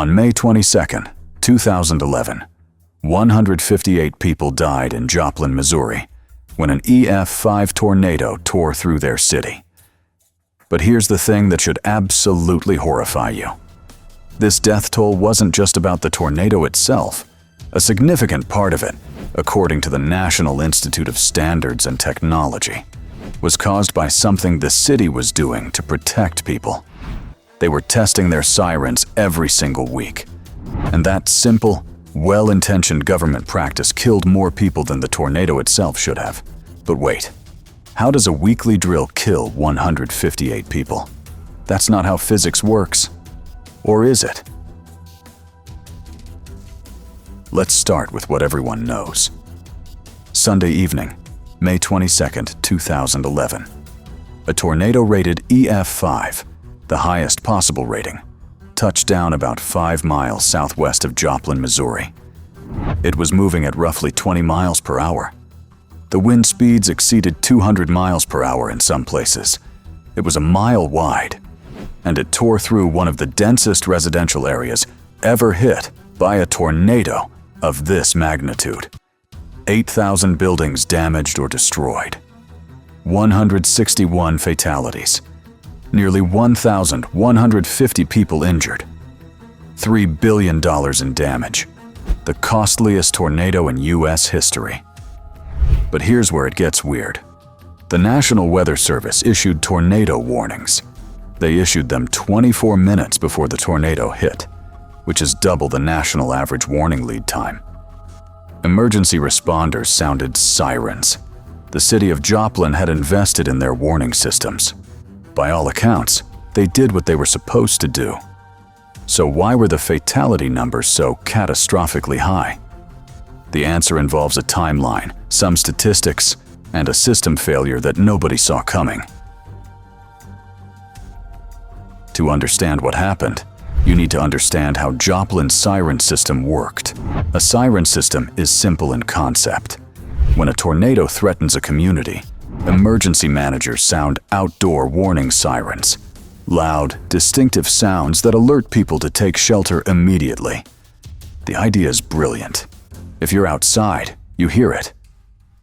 On May 22, 2011, 158 people died in Joplin, Missouri, when an EF5 tornado tore through their city. But here's the thing that should absolutely horrify you. This death toll wasn't just about the tornado itself. A significant part of it, according to the National Institute of Standards and Technology, was caused by something the city was doing to protect people. They were testing their sirens every single week. And that simple, well-intentioned government practice killed more people than the tornado itself should have. But wait, how does a weekly drill kill 158 people? That's not how physics works. Or is it? Let's start with what everyone knows. Sunday evening, May 22, 2011. A tornado rated EF5, the highest possible rating, touched down about 5 miles southwest of Joplin, Missouri. It was moving at roughly 20 miles per hour. The wind speeds exceeded 200 miles per hour in some places. It was a mile wide, and it tore through one of the densest residential areas ever hit by a tornado of this magnitude. 8,000 buildings damaged or destroyed. 161 fatalities. Nearly 1,150 people injured. $3 billion in damage. The costliest tornado in U.S. history. But here's where it gets weird. The National Weather Service issued tornado warnings. They issued them 24 minutes before the tornado hit, which is double the national average warning lead time. Emergency responders sounded sirens. The city of Joplin had invested in their warning systems. By all accounts, they did what they were supposed to do. So why were the fatality numbers so catastrophically high? The answer involves a timeline, some statistics, and a system failure that nobody saw coming. To understand what happened, you need to understand how Joplin's siren system worked. A siren system is simple in concept. When a tornado threatens a community, emergency managers sound outdoor warning sirens. Loud, distinctive sounds that alert people to take shelter immediately. The idea is brilliant. If you're outside, you hear it.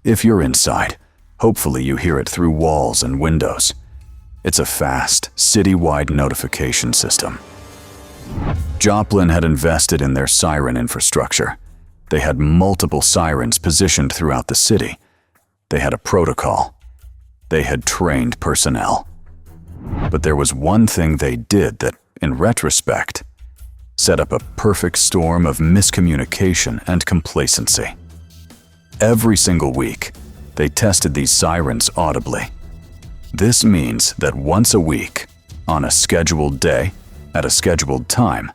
If you're inside, hopefully you hear it through walls and windows. It's a fast, city-wide notification system. Joplin had invested in their siren infrastructure. They had multiple sirens positioned throughout the city. They had a protocol. They had trained personnel. But there was one thing they did that, in retrospect, set up a perfect storm of miscommunication and complacency. Every single week, they tested these sirens audibly. This means that once a week, on a scheduled day, at a scheduled time,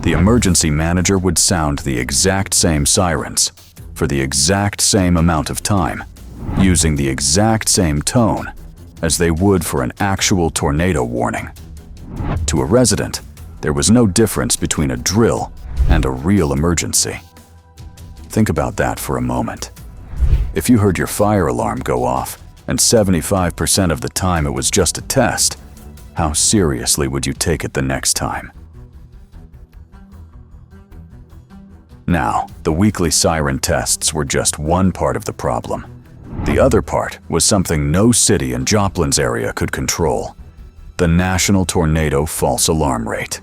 the emergency manager would sound the exact same sirens for the exact same amount of time, using the exact same tone as they would for an actual tornado warning. To a resident, there was no difference between a drill and a real emergency. Think about that for a moment. If you heard your fire alarm go off, and 75% of the time it was just a test, how seriously would you take it the next time? Now, the weekly siren tests were just one part of the problem. The other part was something no city in Joplin's area could control: the national tornado false alarm rate.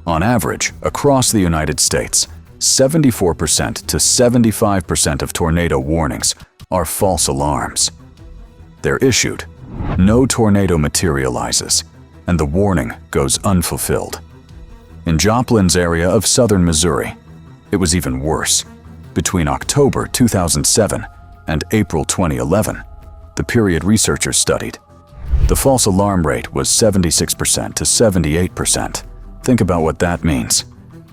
On average, across the United States, 74% to 75% of tornado warnings are false alarms. They're issued, no tornado materializes, and the warning goes unfulfilled. In Joplin's area of southern Missouri, it was even worse. Between October 2007 and April 2011, the period researchers studied, the false alarm rate was 76% to 78%. Think about what that means.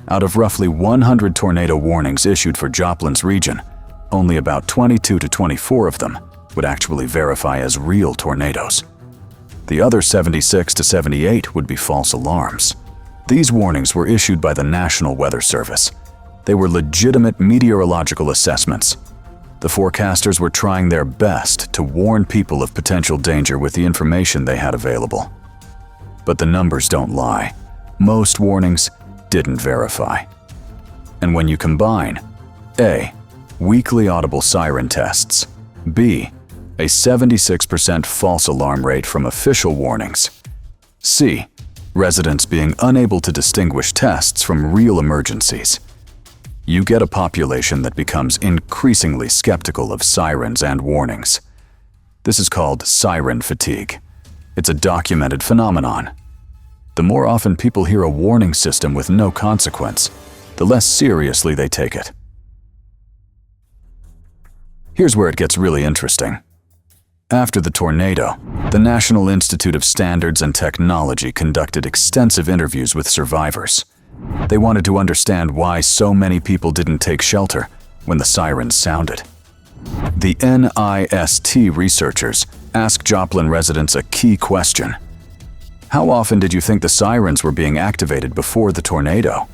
Out of roughly 100 tornado warnings issued for Joplin's region, only about 22 to 24 of them would actually verify as real tornadoes. The other 76 to 78 would be false alarms. These warnings were issued by the National Weather Service. They were legitimate meteorological assessments. The forecasters were trying their best to warn people of potential danger with the information they had available. But the numbers don't lie. Most warnings didn't verify. And when you combine A. Weekly audible siren tests, B. A 76% false alarm rate from official warnings, C. Residents being unable to distinguish tests from real emergencies, you get a population that becomes increasingly skeptical of sirens and warnings. This is called siren fatigue. It's a documented phenomenon. The more often people hear a warning system with no consequence, the less seriously they take it. Here's where it gets really interesting. After the tornado, the National Institute of Standards and Technology conducted extensive interviews with survivors. They wanted to understand why so many people didn't take shelter when the sirens sounded. The NIST researchers asked Joplin residents a key question. How often did you think the sirens were being activated before the tornado?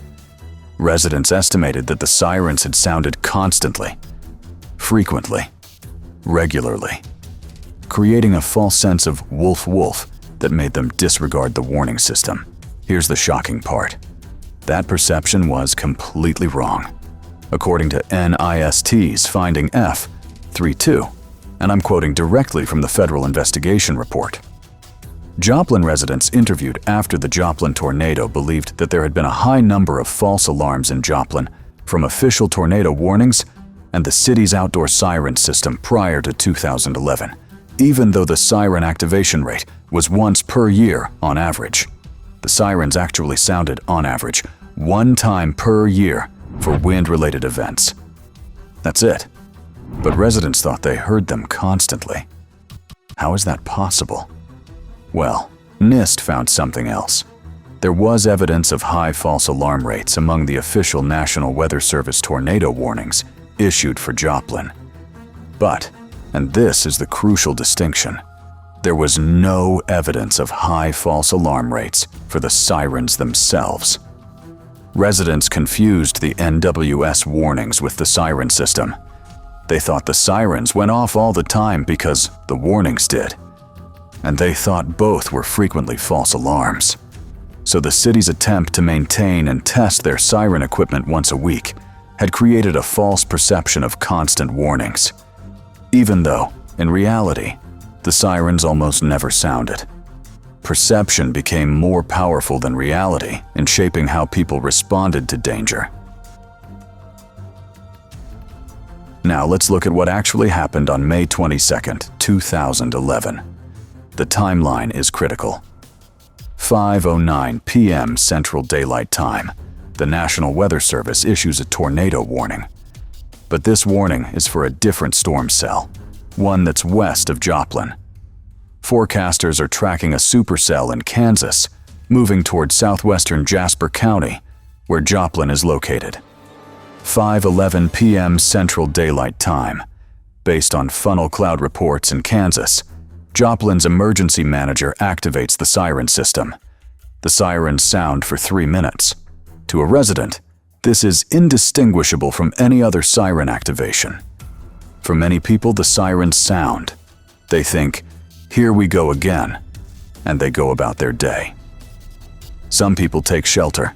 Residents estimated that the sirens had sounded constantly, frequently, regularly, creating a false sense of wolf wolf that made them disregard the warning system. Here's the shocking part. That perception was completely wrong. According to NIST's Finding F32, and I'm quoting directly from the federal investigation report. Joplin residents interviewed after the Joplin tornado believed that there had been a high number of false alarms in Joplin from official tornado warnings and the city's outdoor siren system prior to 2011, even though the siren activation rate was once per year on average. The sirens actually sounded, on average, 1 time per year for wind-related events. That's it. But residents thought they heard them constantly. How is that possible? Well, NIST found something else. There was evidence of high false alarm rates among the official National Weather Service tornado warnings issued for Joplin. But, and this is the crucial distinction, there was no evidence of high false alarm rates for the sirens themselves. Residents confused the NWS warnings with the siren system. They thought the sirens went off all the time because the warnings did. And they thought both were frequently false alarms. So the city's attempt to maintain and test their siren equipment once a week had created a false perception of constant warnings, even though, in reality, the sirens almost never sounded. Perception became more powerful than reality in shaping how people responded to danger. Now let's look at what actually happened on May 22, 2011. The timeline is critical. 5:09 p.m. Central Daylight Time, the National Weather Service issues a tornado warning. But this warning is for a different storm cell, one that's west of Joplin. Forecasters are tracking a supercell in Kansas, moving toward southwestern Jasper County, where Joplin is located. 5:11 p.m. Central Daylight Time. Based on funnel cloud reports in Kansas, Joplin's emergency manager activates the siren system. The sirens sound for 3 minutes. To a resident, this is indistinguishable from any other siren activation. For many people, the sirens sound. They think, "Here we go again," and they go about their day. Some people take shelter,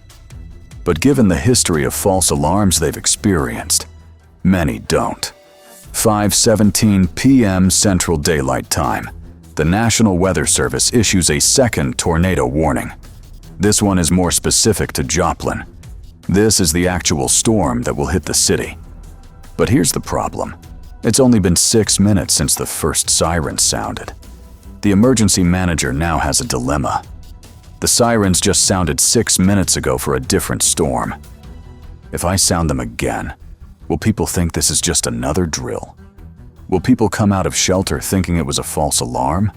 but given the history of false alarms they've experienced, many don't. 5:17 p.m. Central Daylight Time, the National Weather Service issues a second tornado warning. This one is more specific to Joplin. This is the actual storm that will hit the city. But here's the problem. It's only been 6 minutes since the first siren sounded. The emergency manager now has a dilemma. The sirens just sounded 6 minutes ago for a different storm. If I sound them again, will people think this is just another drill? Will people come out of shelter thinking it was a false alarm?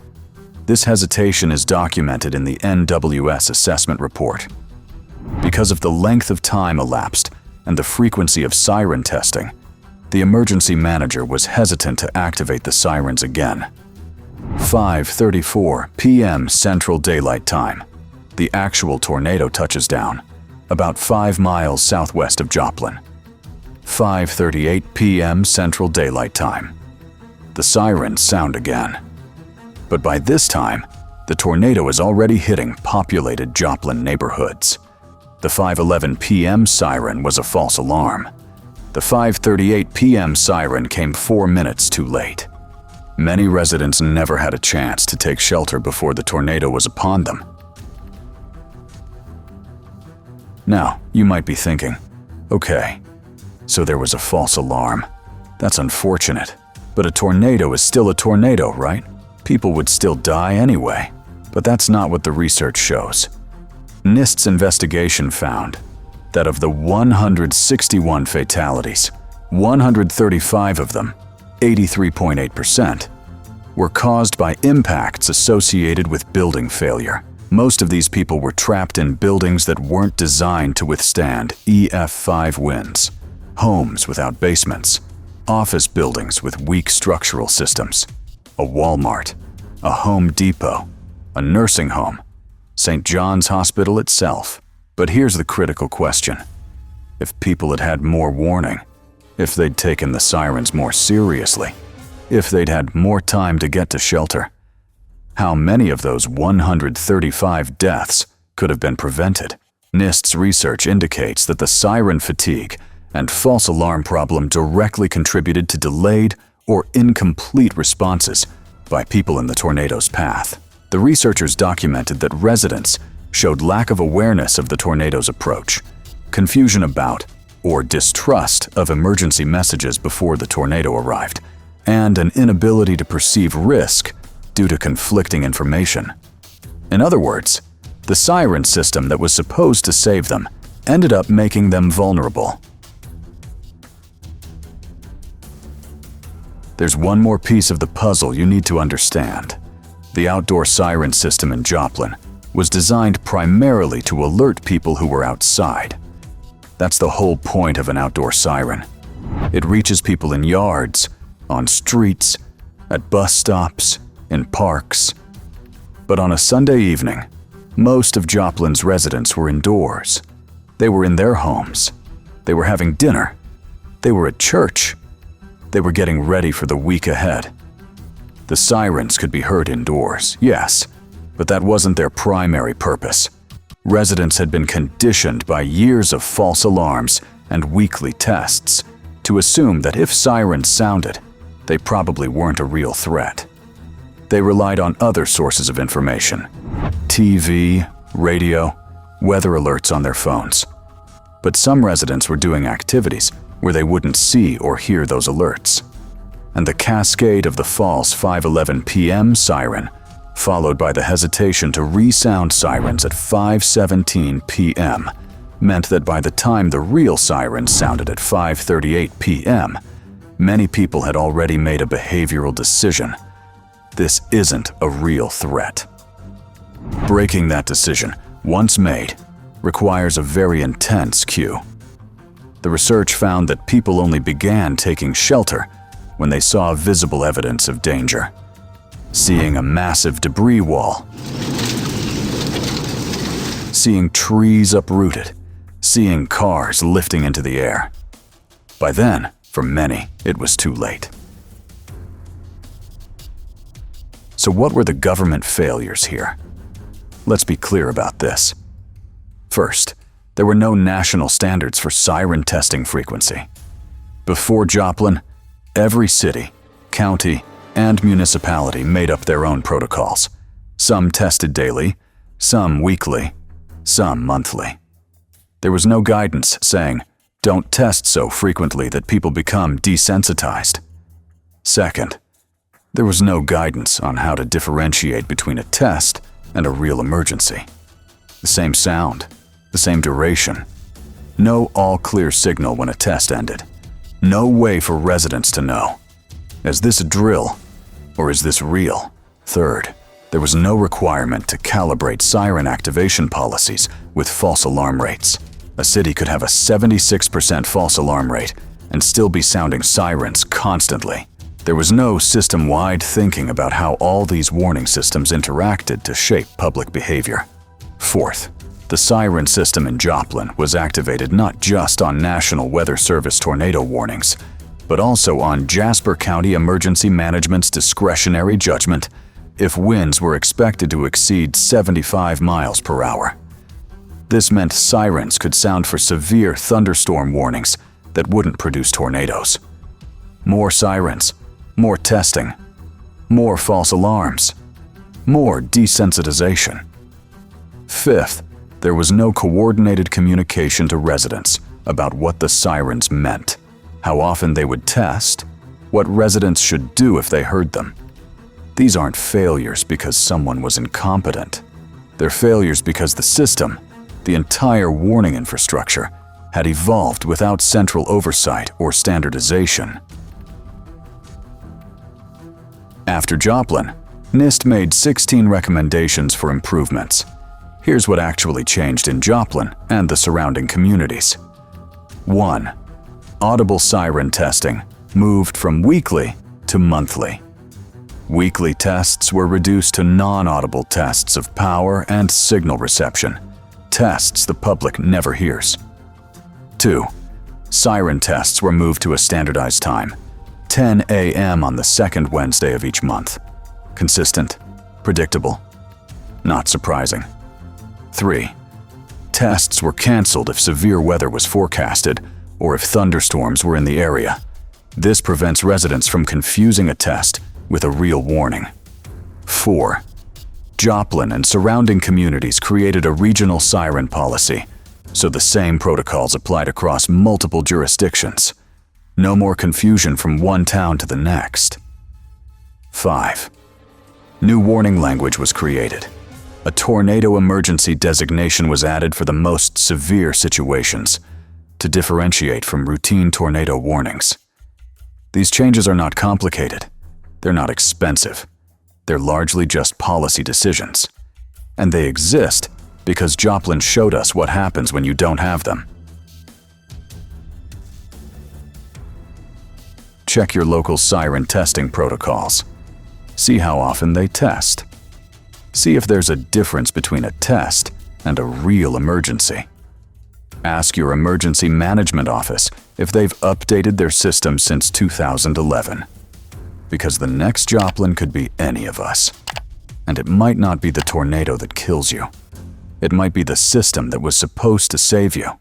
This hesitation is documented in the NWS assessment report. Because of the length of time elapsed and the frequency of siren testing, the emergency manager was hesitant to activate the sirens again. 5:34 p.m. Central Daylight Time. The actual tornado touches down, about 5 miles southwest of Joplin. 5:38 p.m. Central Daylight Time. The sirens sound again. But by this time, the tornado is already hitting populated Joplin neighborhoods. The 5:11 p.m. siren was a false alarm. The 5:38 p.m. siren came 4 minutes too late. Many residents never had a chance to take shelter before the tornado was upon them. Now, you might be thinking, okay, so there was a false alarm. That's unfortunate, but a tornado is still a tornado, right? People would still die anyway. But that's not what the research shows. NIST's investigation found that of the 161 fatalities, 135 of them, 83.8%, were caused by impacts associated with building failure. Most of these people were trapped in buildings that weren't designed to withstand EF5 winds, homes without basements, office buildings with weak structural systems, a Walmart, a Home Depot, a nursing home, St. John's Hospital itself. But here's the critical question. If people had had more warning, if they'd taken the sirens more seriously, if they'd had more time to get to shelter, how many of those 135 deaths could have been prevented? NIST's research indicates that the siren fatigue and false alarm problem directly contributed to delayed or incomplete responses by people in the tornado's path. The researchers documented that residents showed lack of awareness of the tornado's approach, confusion about or distrust of emergency messages before the tornado arrived, and an inability to perceive risk due to conflicting information. In other words, the siren system that was supposed to save them ended up making them vulnerable. There's one more piece of the puzzle you need to understand. The outdoor siren system in Joplin was designed primarily to alert people who were outside. That's the whole point of an outdoor siren. It reaches people in yards, on streets, at bus stops, in parks. But on a Sunday evening, most of Joplin's residents were indoors. They were in their homes. They were having dinner. They were at church. They were getting ready for the week ahead. The sirens could be heard indoors, yes, but that wasn't their primary purpose. Residents had been conditioned by years of false alarms and weekly tests to assume that if sirens sounded, they probably weren't a real threat. They relied on other sources of information: TV, radio, weather alerts on their phones. But some residents were doing activities where they wouldn't see or hear those alerts. And the cascade of the false 5:11 p.m. siren, followed by the hesitation to resound sirens at 5:17 p.m., meant that by the time the real sirens sounded at 5:38 p.m., many people had already made a behavioral decision. This isn't a real threat. Breaking that decision, once made, requires a very intense cue. The research found that people only began taking shelter when they saw visible evidence of danger. Seeing a massive debris wall, seeing trees uprooted, seeing cars lifting into the air. By then, for many, it was too late. So what were the government failures here? Let's be clear about this. First, there were no national standards for siren testing frequency. Before Joplin, every city, county, and municipality made up their own protocols. Some tested daily, some weekly, some monthly. There was no guidance saying, don't test so frequently that people become desensitized. Second, there was no guidance on how to differentiate between a test and a real emergency. The same sound, the same duration. No all-clear signal when a test ended. No way for residents to know. Is this a drill, or is this real? Third, there was no requirement to calibrate siren activation policies with false alarm rates. A city could have a 76% false alarm rate and still be sounding sirens constantly. There was no system-wide thinking about how all these warning systems interacted to shape public behavior. Fourth, the siren system in Joplin was activated not just on National Weather Service tornado warnings, but also on Jasper County Emergency Management's discretionary judgment if winds were expected to exceed 75 miles per hour. This meant sirens could sound for severe thunderstorm warnings that wouldn't produce tornadoes. More sirens, more testing, more false alarms, more desensitization. Fifth, there was no coordinated communication to residents about what the sirens meant, how often they would test, what residents should do if they heard them. These aren't failures because someone was incompetent. They're failures because the system, the entire warning infrastructure, had evolved without central oversight or standardization. After Joplin, NIST made 16 recommendations for improvements. Here's what actually changed in Joplin and the surrounding communities. 1. Audible siren testing moved from weekly to monthly. Weekly tests were reduced to non-audible tests of power and signal reception, tests the public never hears. 2. Siren tests were moved to a standardized time, 10 a.m. on the second Wednesday of each month. Consistent, predictable, not surprising. 3. Tests were canceled if severe weather was forecasted or if thunderstorms were in the area. This prevents residents from confusing a test with a real warning. 4. Joplin and surrounding communities created a regional siren policy, so the same protocols applied across multiple jurisdictions. No more confusion from one town to the next. 5. New warning language was created. A tornado emergency designation was added for the most severe situations, to differentiate from routine tornado warnings. These changes are not complicated. They're not expensive. They're largely just policy decisions. And they exist because Joplin showed us what happens when you don't have them. Check your local siren testing protocols. See how often they test. See if there's a difference between a test and a real emergency. Ask your emergency management office if they've updated their system since 2011. Because the next Joplin could be any of us. And it might not be the tornado that kills you. It might be the system that was supposed to save you.